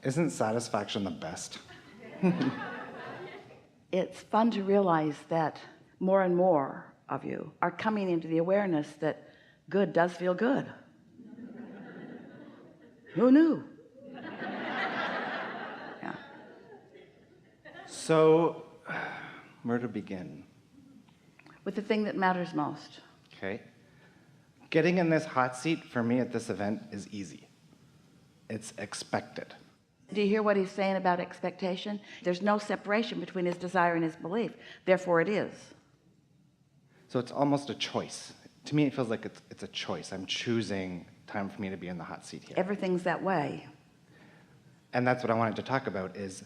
Isn't satisfaction the best? It's fun to realize that more and more of you are coming into the awareness that good does feel good. Who knew? Yeah. So, where to begin? With the thing that matters most. Okay. Getting in this hot seat for me at this event is easy. It's expected. Do you hear what he's saying about expectation? There's no separation between his desire and his belief. Therefore it is. So it's almost a choice. To me, it feels like it's a choice. I'm choosing time for me to be in the hot seat here. Everything's that way. And that's what I wanted to talk about is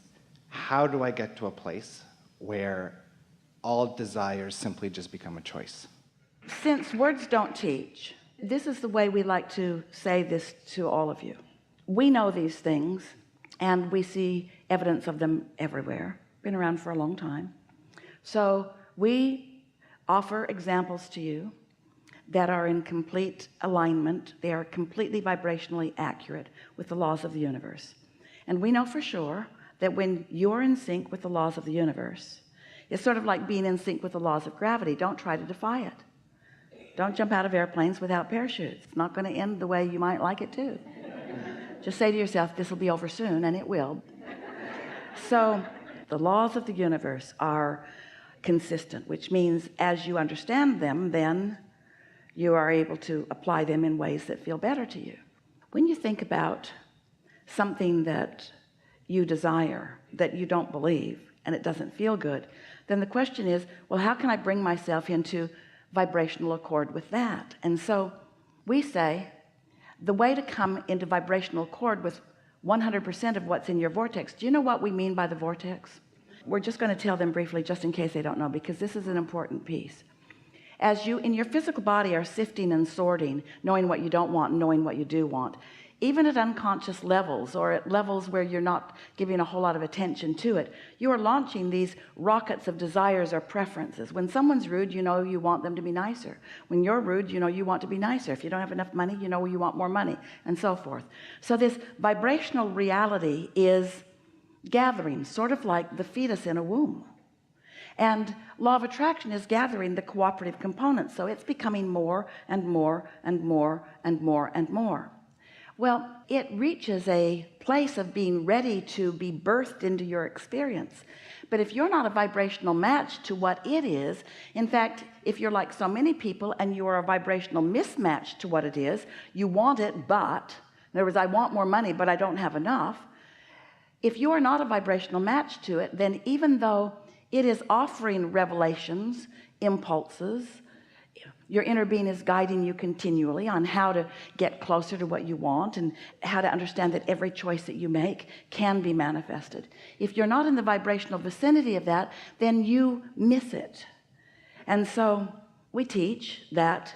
how do I get to a place where all desires simply just become a choice? Since words don't teach, this is the way we like to say this to all of you. We know these things and we see evidence of them everywhere. Been around for a long time. So we offer examples to you that are in complete alignment. They are completely vibrationally accurate with the laws of the universe. And we know for sure that when you're in sync with the laws of the universe, it's sort of like being in sync with the laws of gravity. Don't try to defy it. Don't jump out of airplanes without parachutes. It's not going to end the way you might like it to. Just say to yourself, this will be over soon, and it will. So the laws of the universe are consistent, which means as you understand them, then you are able to apply them in ways that feel better to you. When you think about something that you desire, that you don't believe, and it doesn't feel good, then the question is, well, how can I bring myself into vibrational accord with that? And so we say the way to come into vibrational accord with 100% of what's in your vortex. Do you know what we mean by the vortex? We're just going to tell them briefly just in case they don't know, because this is an important piece. As you in your physical body are sifting and sorting, knowing what you don't want and knowing what you do want, even at unconscious levels or at levels where you're not giving a whole lot of attention to it, you are launching these rockets of desires or preferences. When someone's rude, you know you want them to be nicer. When you're rude, you know you want to be nicer. If you don't have enough money, you know you want more money, and so forth. So this vibrational reality is gathering, sort of like the fetus in a womb. And law of attraction is gathering the cooperative components. So it's becoming more and more and more and more and more. Well, it reaches a place of being ready to be birthed into your experience. But if you're not a vibrational match to what it is, in fact, if you're like so many people and you are a vibrational mismatch to what it is, you want it, but, in other words, I want more money, but I don't have enough. If you are not a vibrational match to it, then even though it is offering revelations, impulses, your inner being is guiding you continually on how to get closer to what you want and how to understand that every choice that you make can be manifested. If you're not in the vibrational vicinity of that, then you miss it. And so we teach that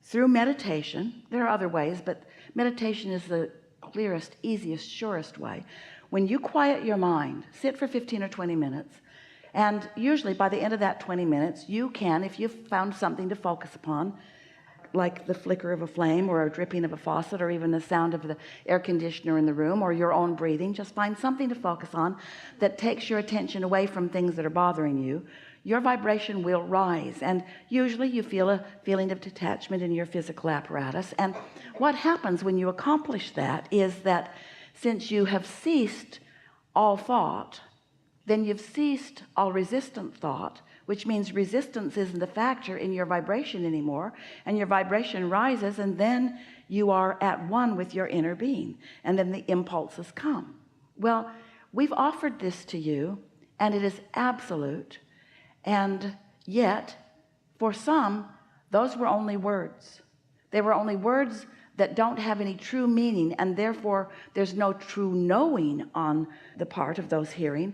through meditation, there are other ways, but meditation is the clearest, easiest, surest way. When you quiet your mind, sit for 15 or 20 minutes, and usually by the end of that 20 minutes, you can, if you've found something to focus upon, like the flicker of a flame or a dripping of a faucet or even the sound of the air conditioner in the room or your own breathing, just find something to focus on that takes your attention away from things that are bothering you. Your vibration will rise, and usually you feel a feeling of detachment in your physical apparatus. And what happens when you accomplish that is that since you have ceased all thought, then you've ceased all resistant thought, which means resistance isn't a factor in your vibration anymore, and your vibration rises, and then you are at one with your inner being, and then the impulses come. Well, we've offered this to you, and it is absolute, and yet for some those were only words. They were only words that don't have any true meaning, and therefore there's no true knowing on the part of those hearing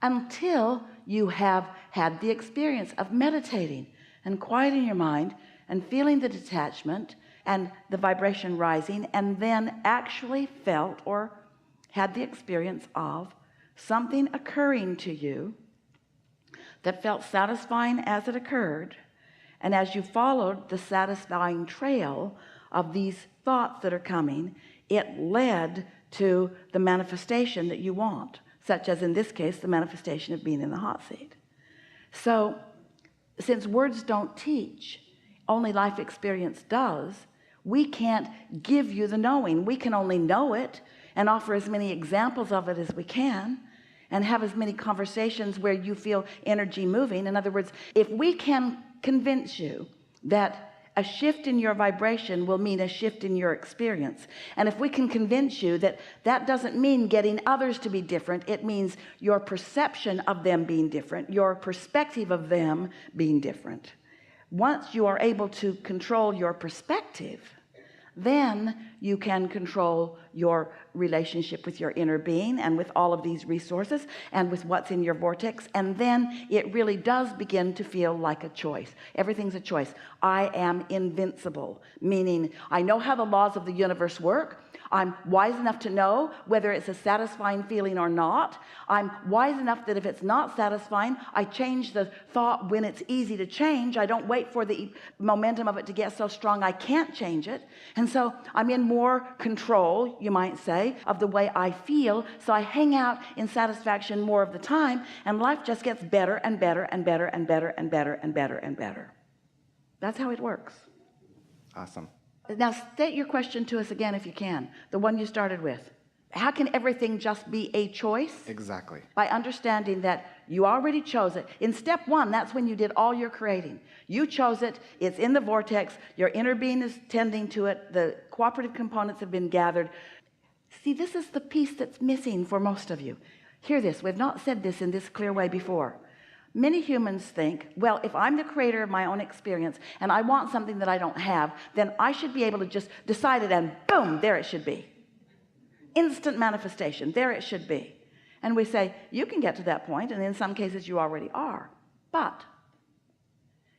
until you have had the experience of meditating and quieting your mind and feeling the detachment and the vibration rising, and then actually felt or had the experience of something occurring to you that felt satisfying as it occurred. And as you followed the satisfying trail of these thoughts that are coming, it led to the manifestation that you want, such as in this case the manifestation of being in the hot seat. So since words don't teach, only life experience does, we can't give you the knowing. We can only know it and offer as many examples of it as we can and have as many conversations where you feel energy moving. In other words, if we can convince you that a shift in your vibration will mean a shift in your experience, and if we can convince you that that doesn't mean getting others to be different, it means your perception of them being different, your perspective of them being different. Once you are able to control your perspective, then you can control your relationship with your inner being and with all of these resources and with what's in your vortex. And then it really does begin to feel like a choice. Everything's a choice. I am invincible, meaning I know how the laws of the universe work. I'm wise enough to know whether it's a satisfying feeling or not. I'm wise enough that if it's not satisfying, I change the thought when it's easy to change. I don't wait for the momentum of it to get so strong I can't change it. And so I'm in more control, you might say, of the way I feel. So I hang out in satisfaction more of the time, and life just gets better and better and better and better and better and better and better. That's how it works. Awesome. Now state your question to us again if you can, the one you started with. How can everything just be a choice? Exactly. By understanding that you already chose it. In step one, that's when you did all your creating. You chose it. It's in the vortex. Your inner being is tending to it. The cooperative components have been gathered. See, this is the piece that's missing for most of you. Hear this. We've not said this in this clear way before. Many humans think, well, if I'm the creator of my own experience and I want something that I don't have, then I should be able to just decide it and boom, there it should be. Instant manifestation, there it should be. And we say, you can get to that point, and in some cases you already are. But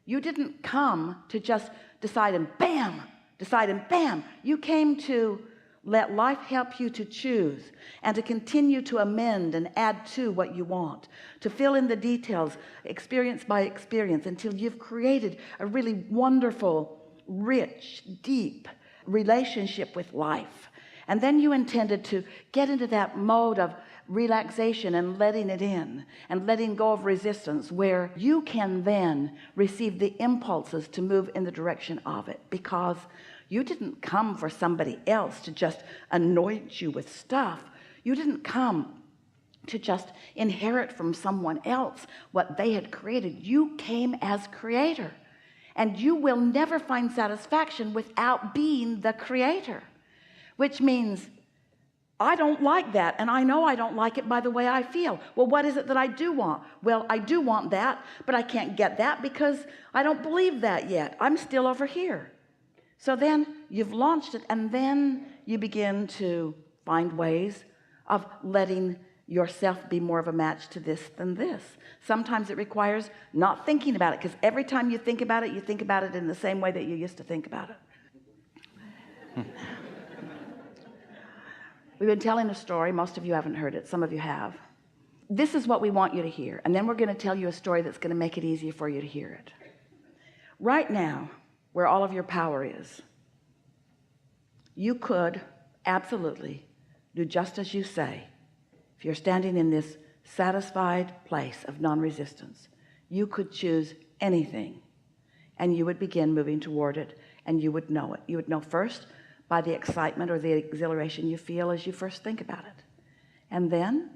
you didn't come to just decide and bam, decide and bam. You came to let life help you to choose and to continue to amend and add to what you want, to fill in the details experience by experience until you've created a really wonderful, rich, deep relationship with life. And then you intended to get into that mode of relaxation and letting it in and letting go of resistance, where you can then receive the impulses to move in the direction of it, because you didn't come for somebody else to just anoint you with stuff. You didn't come to just inherit from someone else what they had created. You came as creator, and you will never find satisfaction without being the creator, which means I don't like that, and I know I don't like it by the way I feel. Well, what is it that I do want? Well, I do want that, but I can't get that because I don't believe that yet. I'm still over here. So then you've launched it, and then you begin to find ways of letting yourself be more of a match to this than this. Sometimes it requires not thinking about it, because every time you think about it, you think about it in the same way that you used to think about it. We've been telling a story. Most of you haven't heard it. Some of you have. This is what we want you to hear, and then we're going to tell you a story that's going to make it easier for you to hear it. Right now, where all of your power is, you could absolutely do just as you say. If you're standing in this satisfied place of non-resistance, you could choose anything, and you would begin moving toward it, and you would know it. You would know first by the excitement or the exhilaration you feel as you first think about it. And then,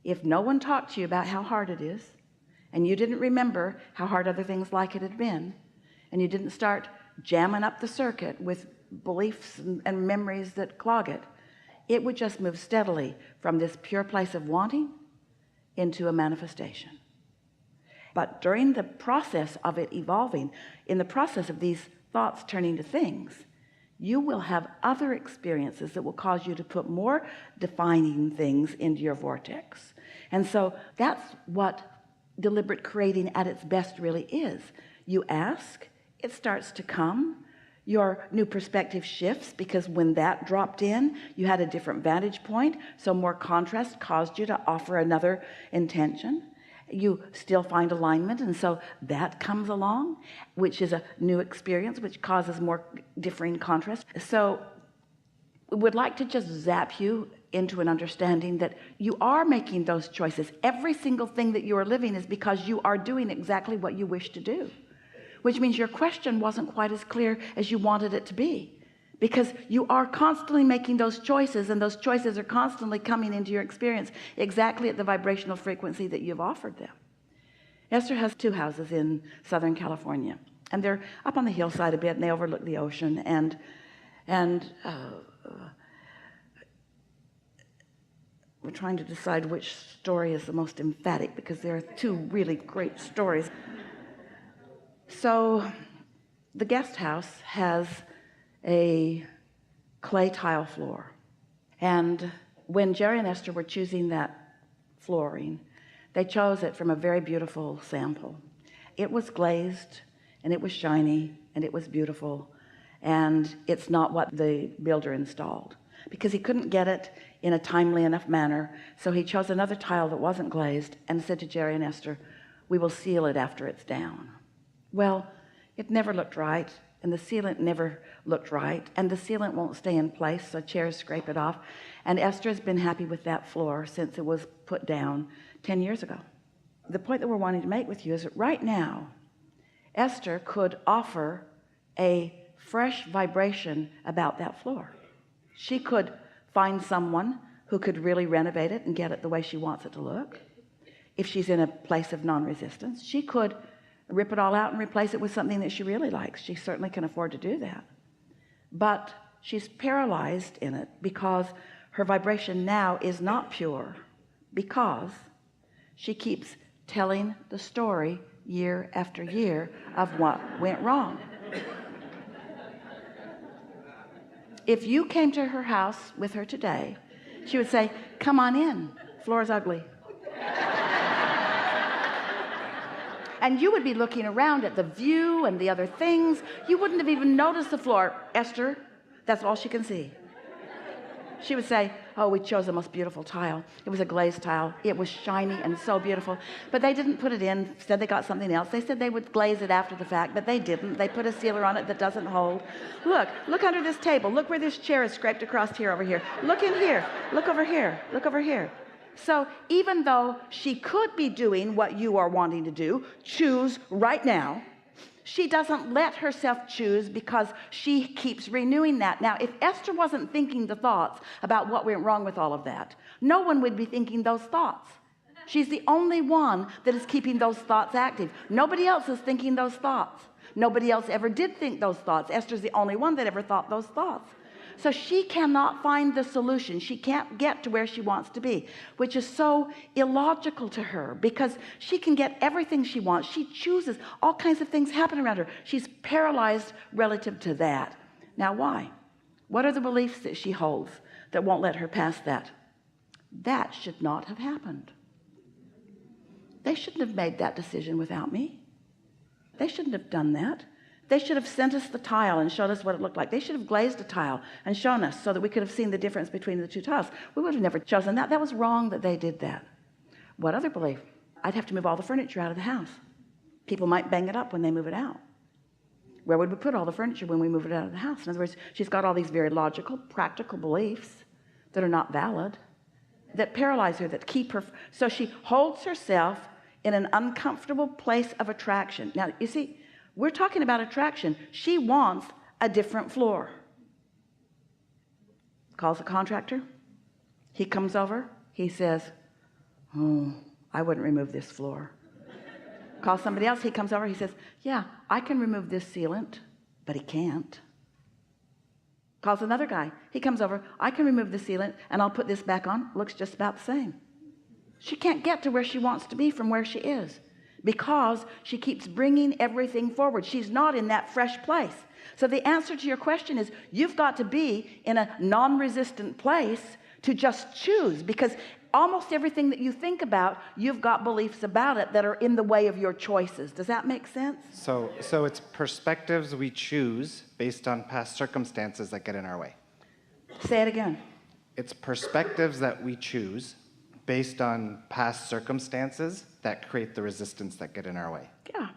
if no one talked to you about how hard it is, and you didn't remember how hard other things like it had been, and you didn't start jamming up the circuit with beliefs and memories that clog it, it would just move steadily from this pure place of wanting into a manifestation. But during the process of it evolving, in the process of these thoughts turning to things, you will have other experiences that will cause you to put more defining things into your vortex. And so that's what deliberate creating at its best really is. You ask, it starts to come. Your new perspective shifts, because when that dropped in, you had a different vantage point, so more contrast caused you to offer another intention. You still find alignment, and so that comes along, which is a new experience, which causes more differing contrast. So we would like to just zap you into an understanding that you are making those choices. Every single thing that you are living is because you are doing exactly what you wish to do, which means your question wasn't quite as clear as you wanted it to be, because you are constantly making those choices, and those choices are constantly coming into your experience exactly at the vibrational frequency that you've offered them. Esther has 2 houses in Southern California, and they're up on the hillside a bit, and they overlook the ocean, and we're trying to decide which story is the most emphatic, because there are 2 really great stories. So the guest house has a clay tile floor, and when Jerry and Esther were choosing that flooring, they chose it from a very beautiful sample. It was glazed, and it was shiny, and it was beautiful, and it's not what the builder installed, because he couldn't get it in a timely enough manner. So he chose another tile that wasn't glazed and said to Jerry and Esther, "We will seal it after it's down." Well, it never looked right, and the sealant never looked right, and the sealant won't stay in place, so chairs scrape it off. And Esther has been happy with that floor since it was put down 10 years ago. The point that we're wanting to make with you is that right now, Esther could offer a fresh vibration about that floor. She could find someone who could really renovate it and get it the way she wants it to look. If she's in a place of non-resistance, she could rip it all out and replace it with something that she really likes. She certainly can afford to do that. But she's paralyzed in it because her vibration now is not pure, because she keeps telling the story year after year of what went wrong. If you came to her house with her today, she would say, "Come on in, floor's ugly." And you would be looking around at the view and the other things. You wouldn't have even noticed the floor. "Esther, that's all she can see." She would say, "Oh, we chose the most beautiful tile. It was a glazed tile. It was shiny and so beautiful. But they didn't put it in. Said they got something else. They said they would glaze it after the fact, but they didn't. They put a sealer on it that doesn't hold. Look under this table. Look where this chair is scraped across here over here. Look in here. Look over here. Look over here." So even though she could be doing what you are wanting to do, choose right now, she doesn't let herself choose because she keeps renewing that. Now, if Esther wasn't thinking the thoughts about what went wrong with all of that, no one would be thinking those thoughts. She's the only one that is keeping those thoughts active. Nobody else is thinking those thoughts. Nobody else ever did think those thoughts. Esther's the only one that ever thought those thoughts. So she cannot find the solution. She can't get to where she wants to be, which is so illogical to her, because she can get everything she wants. She chooses. All kinds of things happen around her. She's paralyzed relative to that. Now, why? What are the beliefs that she holds that won't let her pass that? That should not have happened. They shouldn't have made that decision without me. They shouldn't have done that. They should have sent us the tile and showed us what it looked like. They should have glazed a tile and shown us so that we could have seen the difference between the 2 tiles. We would have never chosen that. That was wrong that they did that. What other belief? I'd have to move all the furniture out of the house. People might bang it up when they move it out. Where would we put all the furniture when we move it out of the house? In other words, she's got all these very logical, practical beliefs that are not valid, that paralyze her, that keep her. So she holds herself in an uncomfortable place of attraction. Now, you see, we're talking about attraction. She wants a different floor. Calls a contractor. He comes over. He says, "Oh, I wouldn't remove this floor." Calls somebody else. He comes over. He says, "Yeah, I can remove this sealant," but he can't. Calls another guy. He comes over. "I can remove the sealant and I'll put this back on." Looks just about the same. She can't get to where she wants to be from where she is, because she keeps bringing everything forward. She's not in that fresh place. So the answer to your question is, you've got to be in a non-resistant place to just choose, because almost everything that you think about, you've got beliefs about it that are in the way of your choices. Does that make sense? So it's perspectives we choose based on past circumstances that get in our way. Say it again. It's perspectives that we choose based on past circumstances that create the resistance that get in our way. Yeah.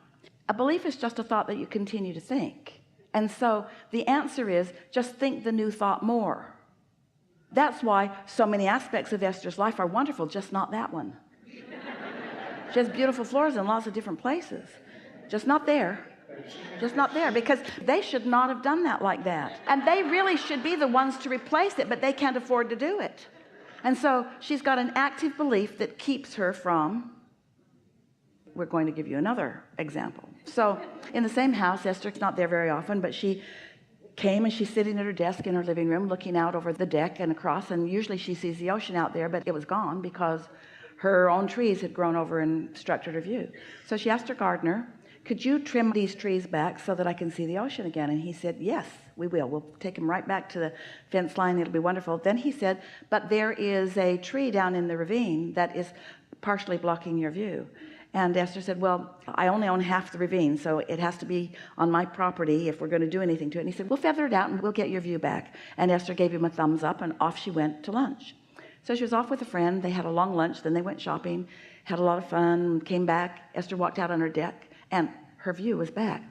A belief is just a thought that you continue to think. And so the answer is, just think the new thought more. That's why so many aspects of Esther's life are wonderful, just not that one. She has beautiful floors in lots of different places, just not there. Just not there, because they should not have done that like that, and they really should be the ones to replace it, but they can't afford to do it. And so she's got an active belief that keeps her from. We're going to give you another example. So in the same house, Esther's not there very often, but she came and she's sitting at her desk in her living room looking out over the deck and across, and usually she sees the ocean out there, but it was gone because her own trees had grown over and obstructed her view. So she asked her gardener, could you trim these trees back so that I can see the ocean again? And he said, yes, we will. We'll take them right back to the fence line. It'll be wonderful. Then he said, but there is a tree down in the ravine that is partially blocking your view. And Esther said, well, I only own half the ravine, so it has to be on my property if we're going to do anything to it. And he said, we'll feather it out and we'll get your view back. And Esther gave him a thumbs up, and off she went to lunch. So she was off with a friend. They had a long lunch. Then they went shopping, had a lot of fun, came back. Esther walked out on her deck, and her view was back.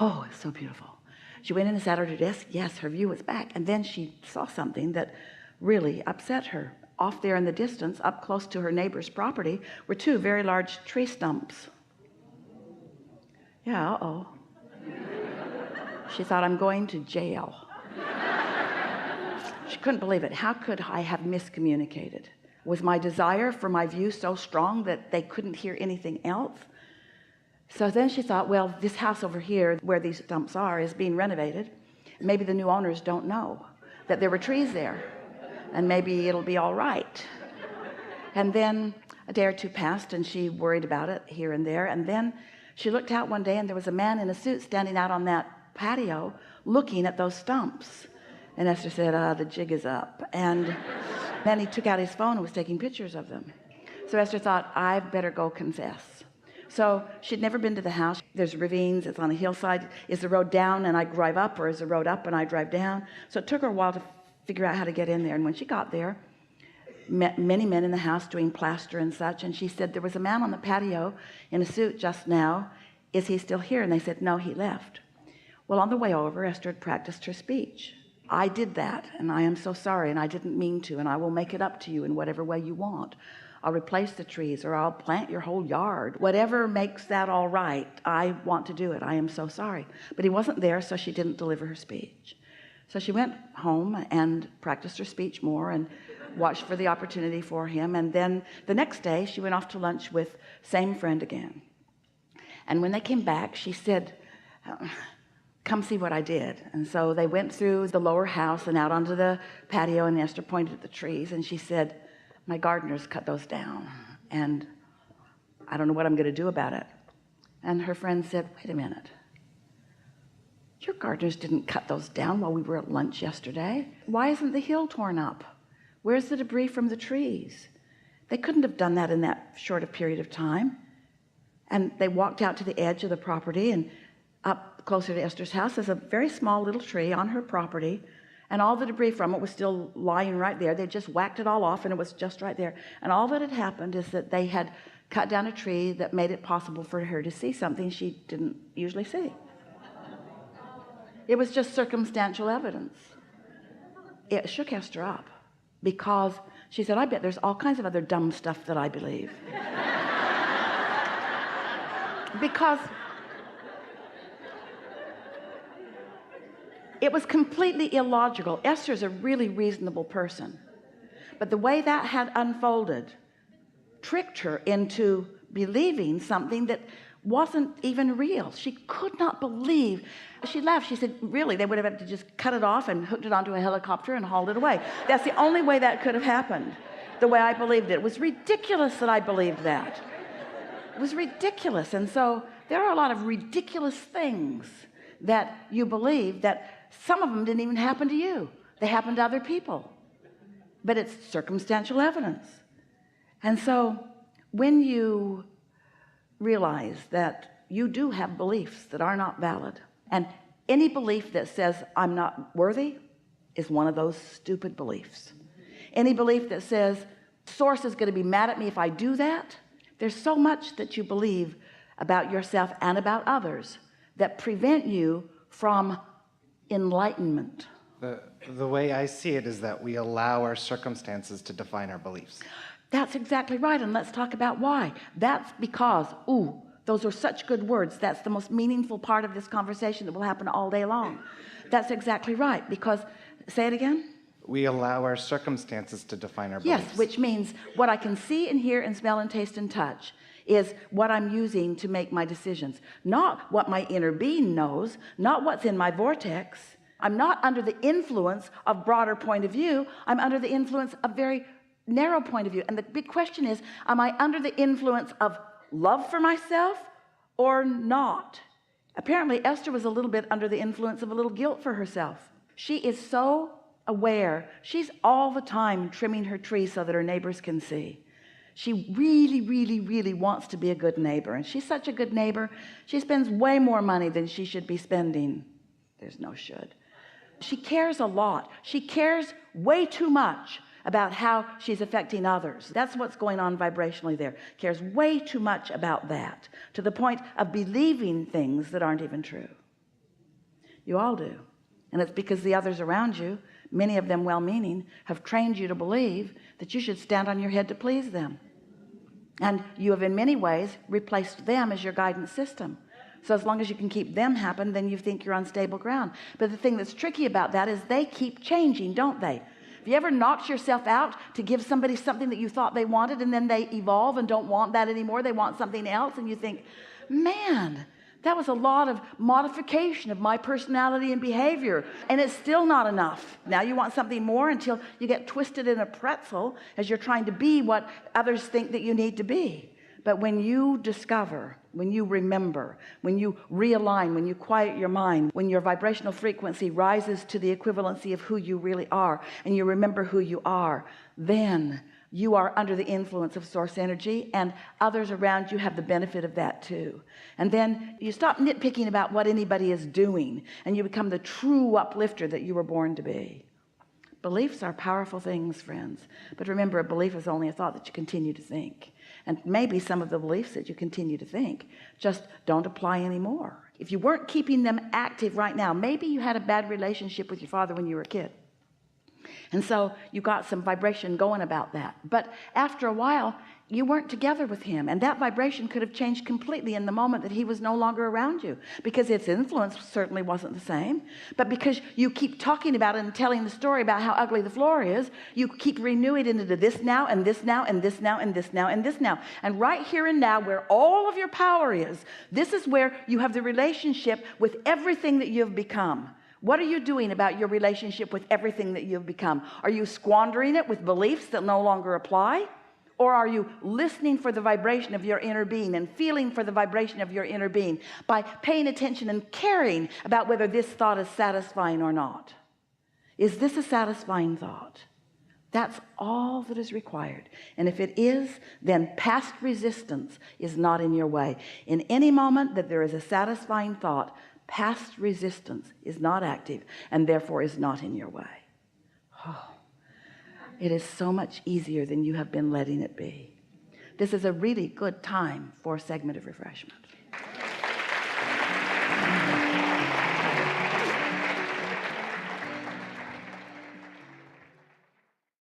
Oh, it's so beautiful. She went in and sat at her desk. Yes, her view was back. And then she saw something that really upset her. Off there in the distance, up close to her neighbor's property, were two very large tree stumps. Yeah, uh-oh. She thought, I'm going to jail. She couldn't believe it. How could I have miscommunicated? Was my desire for my view so strong that they couldn't hear anything else? So then she thought, well, this house over here where these stumps are is being renovated. Maybe the new owners don't know that there were trees there, and maybe it'll be all right. And then a day or two passed, and she worried about it here and there. And then she looked out one day, and there was a man in a suit standing out on that patio looking at those stumps. And Esther said, the jig is up. And then he took out his phone and was taking pictures of them. So Esther thought, I'd better go confess. So she'd never been to the house. There's ravines, it's on a hillside. Is the road down and I drive up, or is the road up and I drive down? So it took her a while to figure out how to get in there. And when she got there, met many men in the house doing plaster and such. And she said, there was a man on the patio in a suit just now. Is he still here? And they said, no, he left. Well, on the way over, Esther had practiced her speech. I did that, and I am so sorry, and I didn't mean to, and I will make it up to you in whatever way you want. I'll replace the trees, or I'll plant your whole yard. Whatever makes that all right, I want to do it. I am so sorry. But he wasn't there, so she didn't deliver her speech. So she went home and practiced her speech more and watched for the opportunity for him. And then the next day, she went off to lunch with same friend again. And when they came back, she said, come see what I did. And so they went through the lower house and out onto the patio, and Esther pointed at the trees, and she said, my gardeners cut those down, and I don't know what I'm going to do about it. And her friend said, wait a minute. Your gardeners didn't cut those down while we were at lunch yesterday. Why isn't the hill torn up? Where's the debris from the trees? They couldn't have done that in that short a period of time. And they walked out to the edge of the property, and up closer to Esther's house is a very small little tree on her property, and all the debris from it was still lying right there. They just whacked it all off, and it was just right there. And all that had happened is that they had cut down a tree that made it possible for her to see something she didn't usually see. It was just circumstantial evidence. It shook Esther up, because she said, I bet there's all kinds of other dumb stuff that I believe. Because it was completely illogical. Esther's a really reasonable person, but the way that had unfolded tricked her into believing something that wasn't even real. She could not believe. She laughed. She said, really, they would have had to just cut it off and hooked it onto a helicopter and hauled it away. That's the only way that could have happened, the way I believed it. It was ridiculous that I believed that. It was ridiculous. And so there are a lot of ridiculous things that you believe that some of them didn't even happen to you. They happened to other people. But it's circumstantial evidence. And so when you realize that you do have beliefs that are not valid, and any belief that says I'm not worthy is one of those stupid beliefs. Any belief that says source is going to be mad at me if I do that, there's so much that you believe about yourself and about others that prevent you from enlightenment. The way I see it is that we allow our circumstances to define our beliefs. That's exactly right. And let's talk about why. That's because, ooh, those are such good words. That's the most meaningful part of this conversation that will happen all day long. That's exactly right. Because, say it again. We allow our circumstances to define our Yes, beliefs. which means what I can see and hear and smell and taste and touch is what I'm using to make my decisions, not what my inner being knows, not what's in my vortex. I'm not under the influence of broader point of view. I'm under the influence of very narrow point of view. And the big question is, am I under the influence of love for myself or not? Apparently Esther was a little bit under the influence of a little guilt for herself. She is so aware. She's all the time trimming her tree so that her neighbors can see. She really, really, really wants to be a good neighbor. And she's such a good neighbor. She spends way more money than she should be spending. There's no should. She cares a lot. She cares way too much about how she's affecting others. That's what's going on vibrationally there. Cares way too much about that, to the point of believing things that aren't even true. You all do. And it's because the others around you, many of them well-meaning, have trained you to believe that you should stand on your head to please them. And you have in many ways replaced them as your guidance system. So as long as you can keep them happy, then you think you're on stable ground. But the thing that's tricky about that is they keep changing, don't they? Have you ever knocked yourself out to give somebody something that you thought they wanted, and then they evolve and don't want that anymore? They want something else, and you think, man, that was a lot of modification of my personality and behavior, and it's still not enough. Now you want something more until you get twisted in a pretzel as you're trying to be what others think that you need to be. But when you discover, when you remember, when you realign, when you quiet your mind, when your vibrational frequency rises to the equivalency of who you really are, and you remember who you are, then you are under the influence of source energy, and others around you have the benefit of that too. And then you stop nitpicking about what anybody is doing, and you become the true uplifter that you were born to be. Beliefs are powerful things, friends. But remember, a belief is only a thought that you continue to think. And maybe some of the beliefs that you continue to think just don't apply anymore. If you weren't keeping them active right now, maybe you had a bad relationship with your father when you were a kid. And so you got some vibration going about that. But after a while, you weren't together with him. And that vibration could have changed completely in the moment that he was no longer around you, because its influence certainly wasn't the same. But because you keep talking about it and telling the story about how ugly the floor is, you keep renewing it into this now and this now and this now and this now and this now. And right here and now, where all of your power is, this is where you have the relationship with everything that you've become. What are you doing about your relationship with everything that you've become? Are you squandering it with beliefs that no longer apply? Or are you listening for the vibration of your inner being and feeling for the vibration of your inner being by paying attention and caring about whether this thought is satisfying or not? Is this a satisfying thought? That's all that is required. And if it is, then past resistance is not in your way. In any moment that there is a satisfying thought, past resistance is not active and therefore is not in your way. Oh, it is so much easier than you have been letting it be. This is a really good time for a segment of refreshment.